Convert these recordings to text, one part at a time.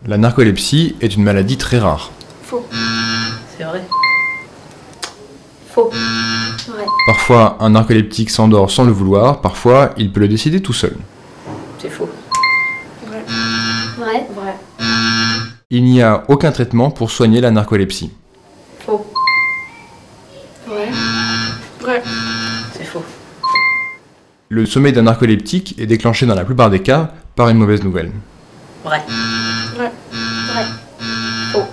La narcolepsie est une maladie très rare. Faux. C'est vrai. Faux. Vrai. Parfois, un narcoleptique s'endort sans le vouloir, parfois, il peut le décider tout seul. C'est faux. Vrai. Vrai. Vrai. Il n'y a aucun traitement pour soigner la narcolepsie. Faux. Vrai. Vrai. C'est faux. Le sommeil d'un narcoleptique est déclenché dans la plupart des cas par une mauvaise nouvelle. Vrai. Vrai. Vrai. Faux.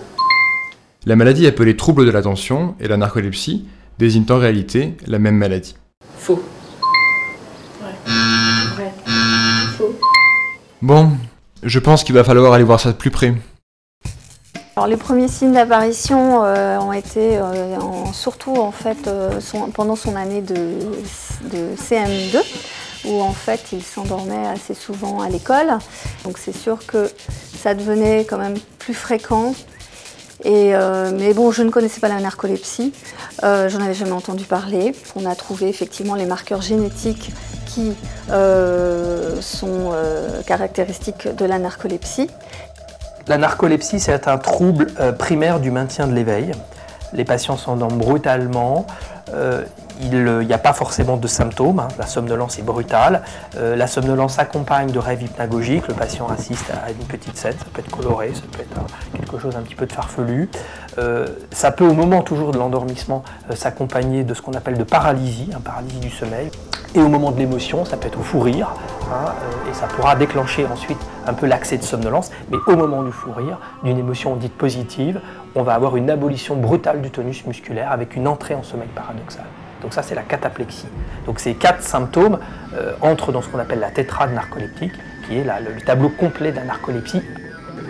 La maladie appelée trouble de l'attention et la narcolepsie désignent en réalité la même maladie. Faux. Vrai. Vrai. Faux. Bon, je pense qu'il va falloir aller voir ça de plus près. Alors, les premiers signes d'apparition ont été surtout en fait, pendant son année de CM2, où en fait il s'endormait assez souvent à l'école. Donc c'est sûr que ça devenait quand même plus fréquent. Mais bon, je ne connaissais pas la narcolepsie, j'en avais jamais entendu parler. On a trouvé effectivement les marqueurs génétiques qui sont caractéristiques de la narcolepsie. La narcolepsie, c'est un trouble primaire du maintien de l'éveil. Les patients s'endorment brutalement, il n'y a pas forcément de symptômes, hein. La somnolence est brutale. La somnolence s'accompagne de rêves hypnagogiques, le patient assiste à une petite scène, ça peut être coloré, ça peut être quelque chose un petit peu de farfelu. Ça peut au moment toujours de l'endormissement s'accompagner de ce qu'on appelle de paralysie, paralysie du sommeil. Et au moment de l'émotion, ça peut être au fou rire, et ça pourra déclencher ensuite un peu l'accès de somnolence. Mais au moment du fou rire, d'une émotion dite positive, on va avoir une abolition brutale du tonus musculaire avec une entrée en sommeil paradoxal. Donc ça, c'est la cataplexie. Donc ces 4 symptômes entrent dans ce qu'on appelle la tétrade narcoleptique, qui est le tableau complet de la narcolepsie.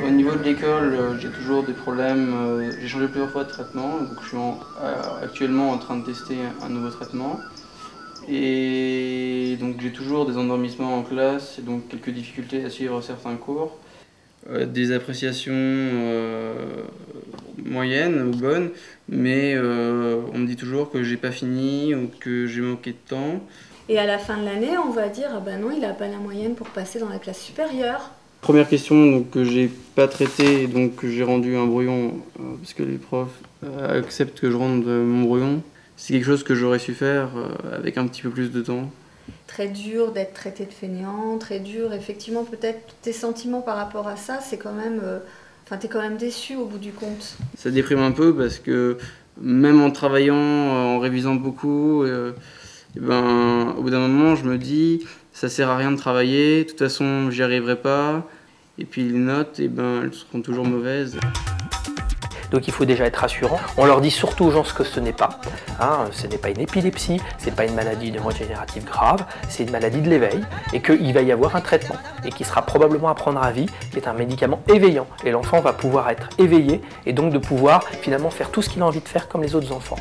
Au niveau de l'école, j'ai toujours des problèmes. J'ai changé plusieurs fois de traitement, donc je suis actuellement en train de tester un nouveau traitement. Et donc j'ai toujours des endormissements en classe et donc quelques difficultés à suivre certains cours. Des appréciations moyennes ou bonnes, mais on me dit toujours que j'ai pas fini ou que j'ai manqué de temps. Et à la fin de l'année, on va dire, ah ben non, il n'a pas la moyenne pour passer dans la classe supérieure. Première question donc, que j'ai pas traitée, donc que j'ai rendu un brouillon, parce que les profs acceptent que je rende mon brouillon. C'est quelque chose que j'aurais su faire avec un petit peu plus de temps. Très dur d'être traité de fainéant, très dur, effectivement, peut-être tes sentiments par rapport à ça, c'est quand même... t'es quand même déçu au bout du compte. Ça déprime un peu parce que même en travaillant, en révisant beaucoup, au bout d'un moment, je me dis ça sert à rien de travailler, de toute façon, j'y arriverai pas. Et puis les notes, elles seront toujours mauvaises. Donc il faut déjà être rassurant. On leur dit surtout aux gens ce que ce n'est pas. Ce n'est pas une épilepsie, ce n'est pas une maladie neurodégénérative grave, c'est une maladie de l'éveil et qu'il va y avoir un traitement et qui sera probablement à prendre à vie, qui est un médicament éveillant. Et l'enfant va pouvoir être éveillé et donc de pouvoir finalement faire tout ce qu'il a envie de faire comme les autres enfants.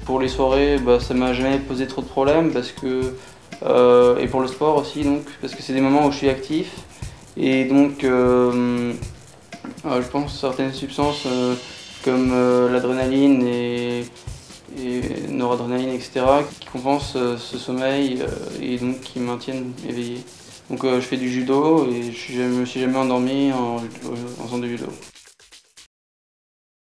Pour les soirées, ça m'a jamais posé trop de problèmes parce que, et pour le sport aussi, donc, parce que c'est des moments où je suis actif et donc je pense certaines substances comme l'adrénaline et noradrénaline, etc., qui compensent ce sommeil et donc qui me maintiennent éveillé. Donc je fais du judo et je me suis jamais endormi en faisant du judo.